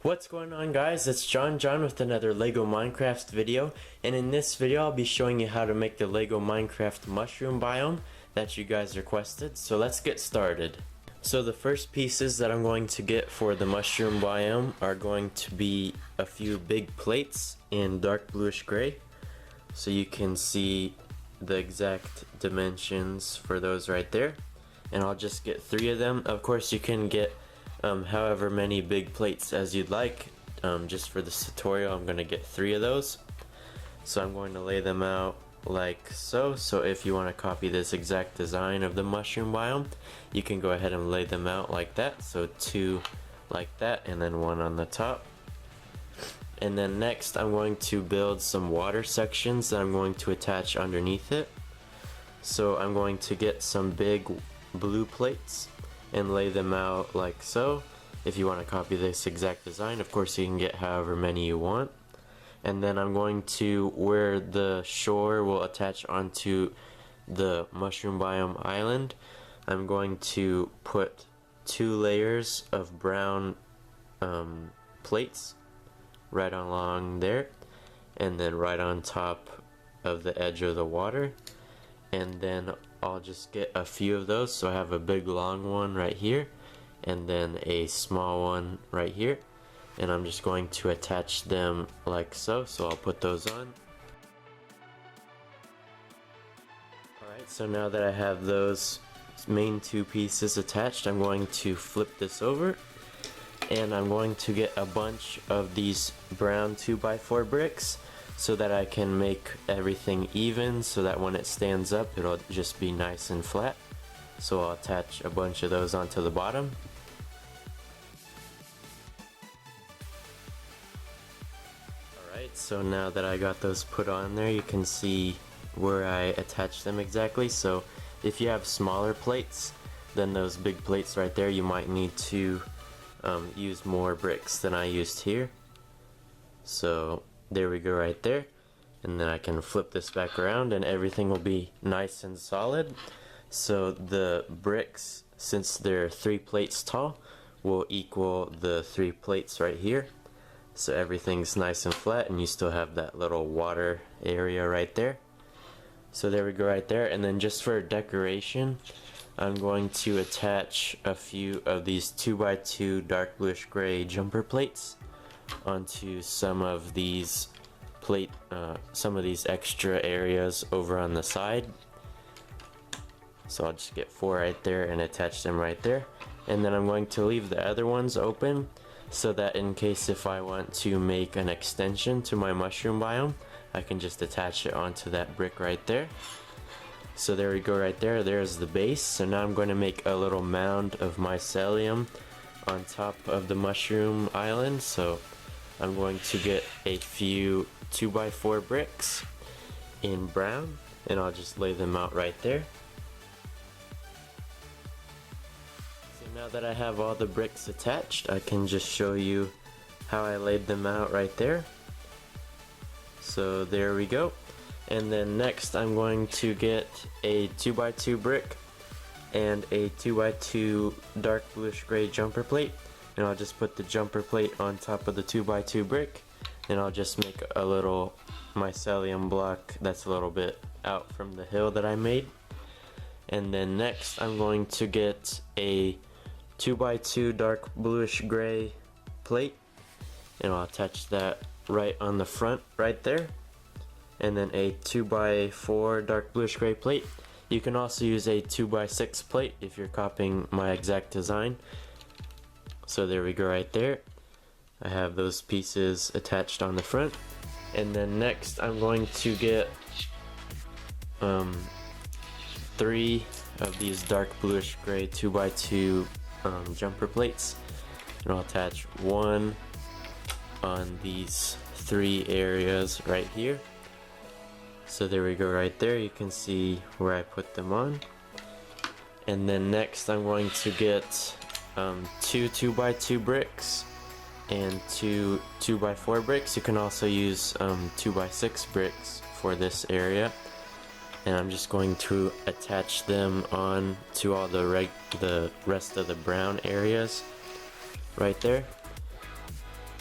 What's going on, guys? It's John with another Lego Minecraft video, and in this video I'll be showing you how to make the Lego Minecraft mushroom biome that you guys requested. So let's get started. So the first pieces that I'm going to get for the mushroom biome are going to be a few big plates in dark bluish gray, so you can see the exact dimensions for those right there. And I'll just get 3 of them. Of course you can get however many big plates as you'd like. Just for this tutorial I'm going to get 3 of those. So I'm going to lay them out like so. So if you want to copy this exact design of the mushroom biome, you can go ahead and lay them out like that. So 2 like that, and then 1 on the top. And then next I'm going to build some water sections that I'm going to attach underneath it. So I'm going to get some big blue plates and lay them out like so. If you want to copy this exact design, of course you can get however many you want. And then I'm going to, where the shore will attach onto the mushroom biome island, I'm going to put 2 layers of brown plates right along there, and then right on top of the edge of the water. And then I'll just get a few of those, so I have a big long one right here and then a small one right here, and I'm just going to attach them like so. So I'll put those on. Alright, so now that I have those main 2 pieces attached, I'm going to flip this over, and I'm going to get a bunch of these brown 2x4 bricks so that I can make everything even, so that when it stands up it'll just be nice and flat. So I'll attach a bunch of those onto the bottom. Alright, so now that I got those put on there, you can see where I attach them exactly. So if you have smaller plates than those big plates right there, you might need to use more bricks than I used here. So there we go right there, and then I can flip this back around and everything will be nice and solid. So the bricks, since they're 3 plates tall, will equal the 3 plates right here. So everything's nice and flat, and you still have that little water area right there. So there we go right there. And then just for decoration, I'm going to attach a few of these 2x2 dark bluish gray jumper plates onto some of these extra areas over on the side. So I'll just get 4 right there and attach them right there. And then I'm going to leave the other ones open, so that in case if I want to make an extension to my mushroom biome, I can just attach it onto that brick right there. So there we go right there. There's the base. So now I'm going to make a little mound of mycelium on top of the mushroom island. So I'm going to get a few 2x4 bricks in brown, and I'll just lay them out right there. So now that I have all the bricks attached, I can just show you how I laid them out right there. So there we go. And then next I'm going to get a 2x2 brick and a 2x2 dark bluish gray jumper plate, and I'll just put the jumper plate on top of the 2x2 brick, and I'll just make a little mycelium block that's a little bit out from the hill that I made. And then next I'm going to get a 2x2 dark bluish gray plate, and I'll attach that right on the front right there. And then a 2x4 dark bluish gray plate. You can also use a 2x6 plate if you're copying my exact design. So there we go right there. I have those pieces attached on the front. And then next I'm going to get 3 of these dark bluish gray 2x2 jumper plates, and I'll attach 1 on these 3 areas right here. So there we go right there. You can see where I put them on. And then next I'm going to get 2 2x2 bricks and 2 2x4 bricks. You can also use 2x6 bricks for this area. And I'm just going to attach them on to all the rest of the brown areas right there.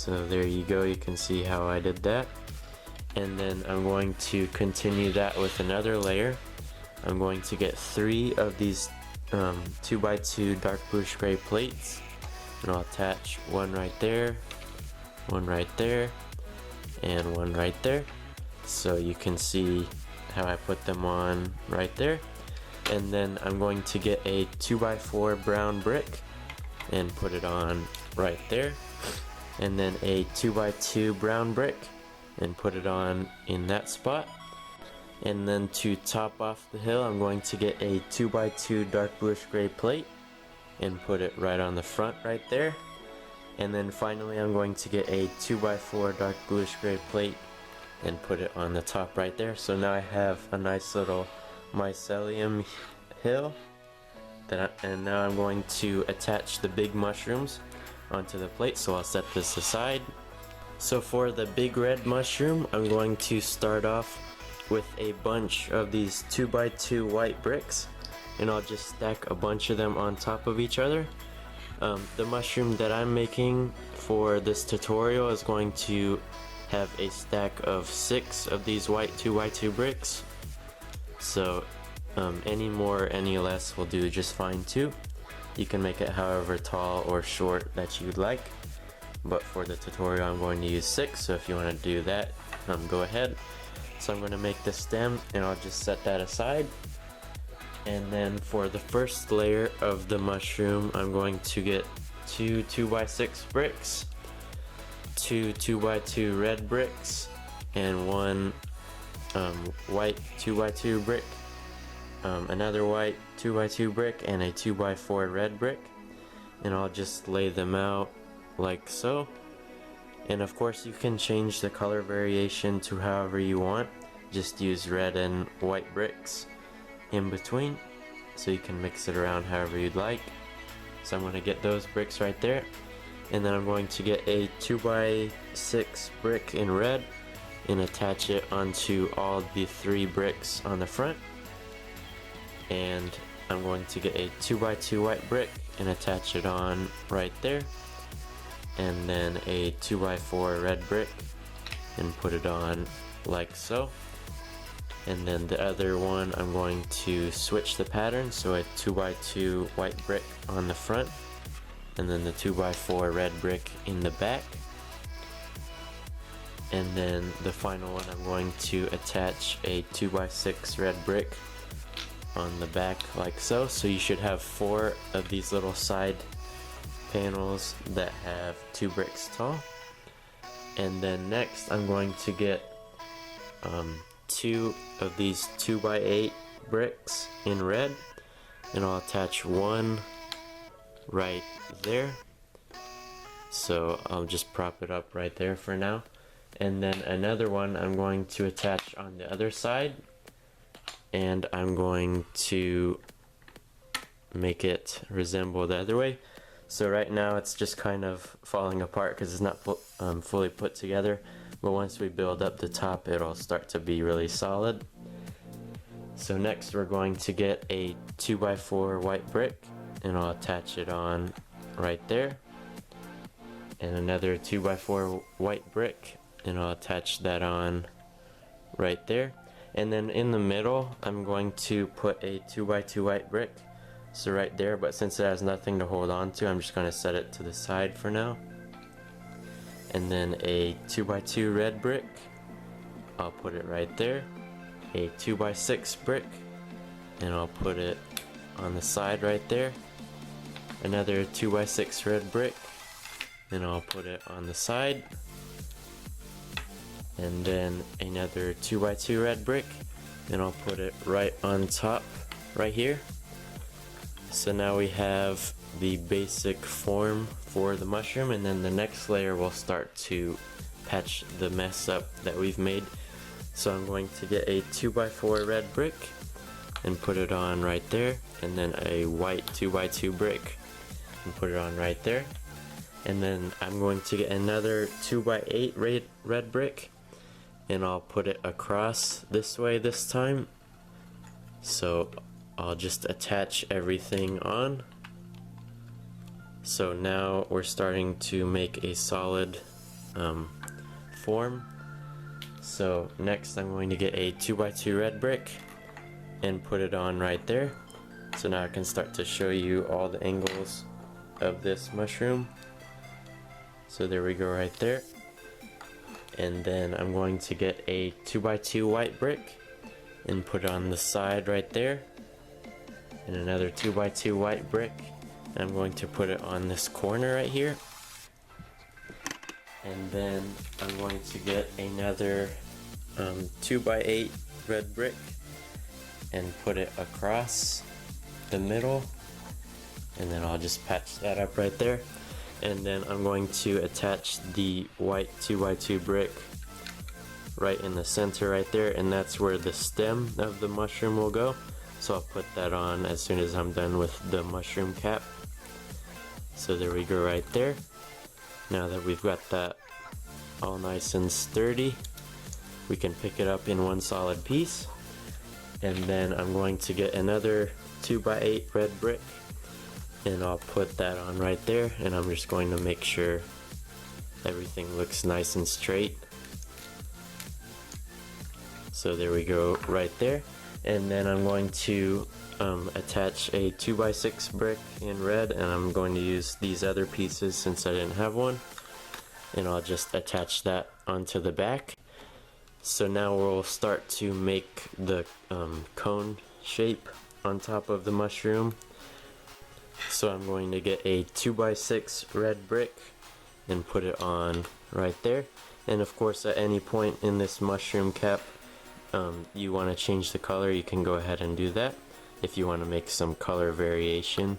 So there you go, you can see how I did that. And then I'm going to continue that with another layer. I'm going to get 3 of these 2x2 dark bluish gray plates, and I'll attach one right there, one right there, and one right there. So you can see how I put them on right there. And then I'm going to get a 2x4 brown brick and put it on right there. And then a 2x2 brown brick and put it on in that spot. And then to top off the hill, I'm going to get a 2x2 dark bluish gray plate and put it right on the front right there. And then finally I'm going to get a 2x4 dark bluish gray plate and put it on the top right there. So now I have a nice little mycelium hill and now I'm going to attach the big mushrooms onto the plate, so I'll set this aside. So for the big red mushroom, I'm going to start off with a bunch of these 2x2 white bricks, and I'll just stack a bunch of them on top of each other. The mushroom that I'm making for this tutorial is going to have a stack of 6 of these white 2x2 bricks. So any more, any less will do just fine too. You can make it however tall or short that you'd like, but for the tutorial I'm going to use 6, so if you want to do that, go ahead. So I'm going to make the stem and I'll just set that aside. And then for the first layer of the mushroom, I'm going to get 2 2x6 bricks, 2 2x2 red bricks, and 1 white 2x2 brick, another white 2x2 brick, and a 2x4 red brick. And I'll just lay them out like so. And of course you can change the color variation to however you want. Just use red and white bricks in between, so you can mix it around however you'd like. So I'm going to get those bricks right there, and then I'm going to get a 2x6 brick in red and attach it onto all the 3 bricks on the front. And I'm going to get a 2x2 white brick and attach it on right there, and then a 2x4 red brick and put it on like so. And then the other one, I'm going to switch the pattern, so a 2x2 white brick on the front, and then the 2x4 red brick in the back. And then the final one, I'm going to attach a 2x6 red brick on the back like so. So you should have 4 of these little side panels that have 2 bricks tall. And then next I'm going to get 2 of these 2x8 bricks in red, and I'll attach one right there. So I'll just prop it up right there for now. And then another one I'm going to attach on the other side, and I'm going to make it resemble the other way. So right now it's just kind of falling apart because it's not fully put together, but once we build up the top, it'll start to be really solid. So next we're going to get a 2x4 white brick, and I'll attach it on right there, and another 2x4 white brick, and I'll attach that on right there. And then in the middle I'm going to put a 2x2 white brick, so right there, but since it has nothing to hold on to, I'm just going to set it to the side for now. And then a 2x2 red brick, I'll put it right there. A 2x6 brick, and I'll put it on the side right there. Another 2x6 red brick, and I'll put it on the side. And then another 2x2 red brick, and I'll put it right on top right here. So now we have the basic form for the mushroom, and then the next layer will start to patch the mess up that we've made. So I'm going to get a 2x4 red brick and put it on right there, and then a white 2x2 brick and put it on right there. And then I'm going to get another 2x8 red brick, and I'll put it across this way this time. So I'll just attach everything on. So now we're starting to make a solid form. So next I'm going to get a 2x2 red brick and put it on right there. So now I can start to show you all the angles of this mushroom. So there we go right there. And then I'm going to get a 2x2 white brick and put it on the side right there. And another 2x2 white brick. And I'm going to put it on this corner right here. And then I'm going to get another 2x8 red brick and put it across the middle, and then I'll just patch that up right there. And then I'm going to attach the white 2x2 brick right in the center right there, and that's where the stem of the mushroom will go. So I'll put that on as soon as I'm done with the mushroom cap. So there we go right there. Now that we've got that all nice and sturdy, we can pick it up in one solid piece. And then I'm going to get another 2x8 red brick and I'll put that on right there, and I'm just going to make sure everything looks nice and straight. So there we go right there. And then I'm going to attach a 2x6 brick in red, and I'm going to use these other pieces since I didn't have one, and I'll just attach that onto the back. So now we'll start to make the cone shape on top of the mushroom. So I'm going to get a 2x6 red brick and put it on right there. And of course, at any point in this mushroom cap, you want to change the color, you can go ahead and do that if you want to make some color variation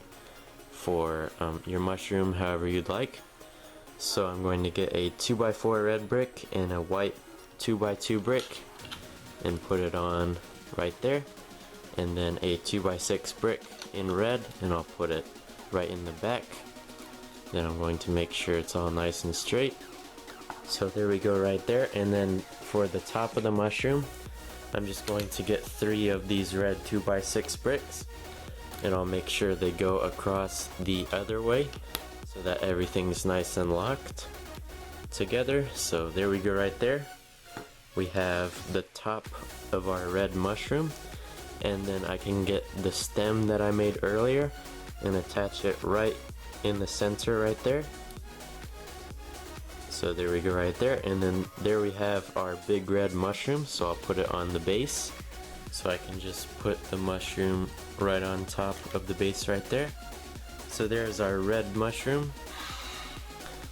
for your mushroom, however you'd like. So I'm going to get a 2x4 red brick and a white 2x2 brick and put it on right there, and then a 2x6 brick in red, and I'll put it right in the back. Then I'm going to make sure it's all nice and straight. So there we go right there. And then for the top of the mushroom, I'm just going to get 3 of these red 2x6 bricks, and I'll make sure they go across the other way so that everything's nice and locked together. So there we go right there. We have the top of our red mushroom, and then I can get the stem that I made earlier and attach it right in the center right there. So there we go right there, and then there we have our big red mushroom. So I'll put it on the base, so I can just put the mushroom right on top of the base right there. So there's our red mushroom.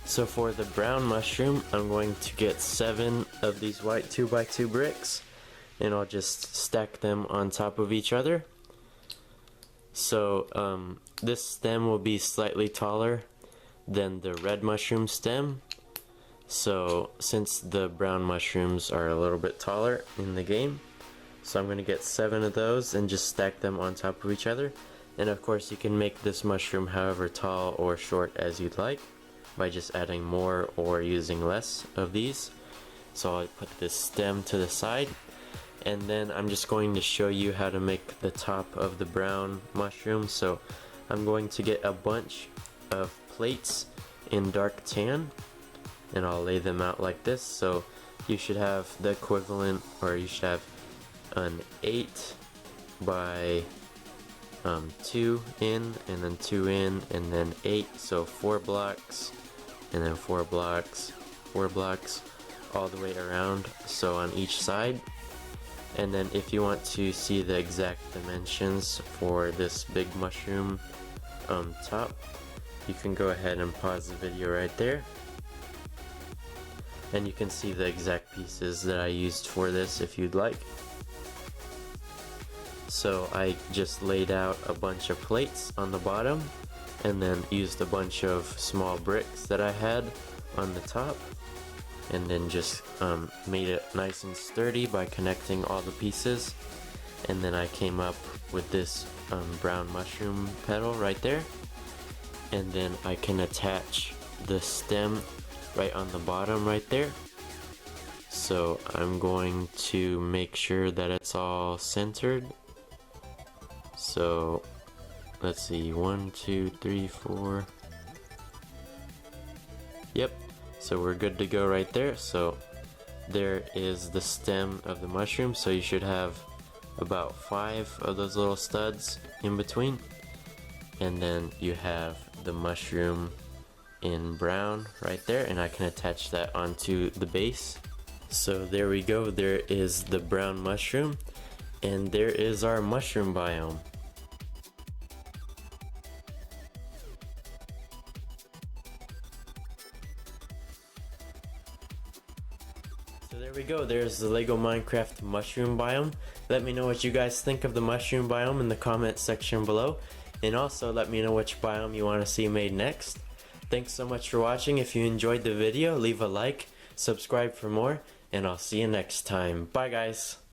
So for the brown mushroom, I'm going to get 7 of these white 2x2 bricks, and I'll just stack them on top of each other. So this stem will be slightly taller than the red mushroom stem. So since the brown mushrooms are a little bit taller in the game, so I'm going to get 7 of those and just stack them on top of each other. And of course you can make this mushroom however tall or short as you'd like by just adding more or using less of these. So I'll put this stem to the side, and then I'm just going to show you how to make the top of the brown mushroom. So I'm going to get a bunch of plates in dark tan, and I'll lay them out like this. So you should have the equivalent, or you should have an 8 by 2 in, and then 2 in, and then 8, so 4 blocks, and then 4 blocks, 4 blocks all the way around, so on each side. And then if you want to see the exact dimensions for this big mushroom top, you can go ahead and pause the video right there, and you can see the exact pieces that I used for this if you'd like. So I just laid out a bunch of plates on the bottom, and then used a bunch of small bricks that I had on the top, and then just made it nice and sturdy by connecting all the pieces. And then I came up with this brown mushroom petal right there, and then I can attach the stem right on the bottom right there. So I'm going to make sure that it's all centered. So let's see, 1, 2, 3, 4. Yep. So we're good to go right there. So there is the stem of the mushroom, so you should have about 5 of those little studs in between. And then you have the mushroom in brown right there, and I can attach that onto the base. So there we go, there is the brown mushroom, and there is our mushroom biome. So there we go, there's the Lego Minecraft mushroom biome. Let me know what you guys think of the mushroom biome in the comment section below, and also let me know which biome you want to see made next. Thanks so much for watching. If you enjoyed the video, leave a like, subscribe for more, and I'll see you next time. Bye guys!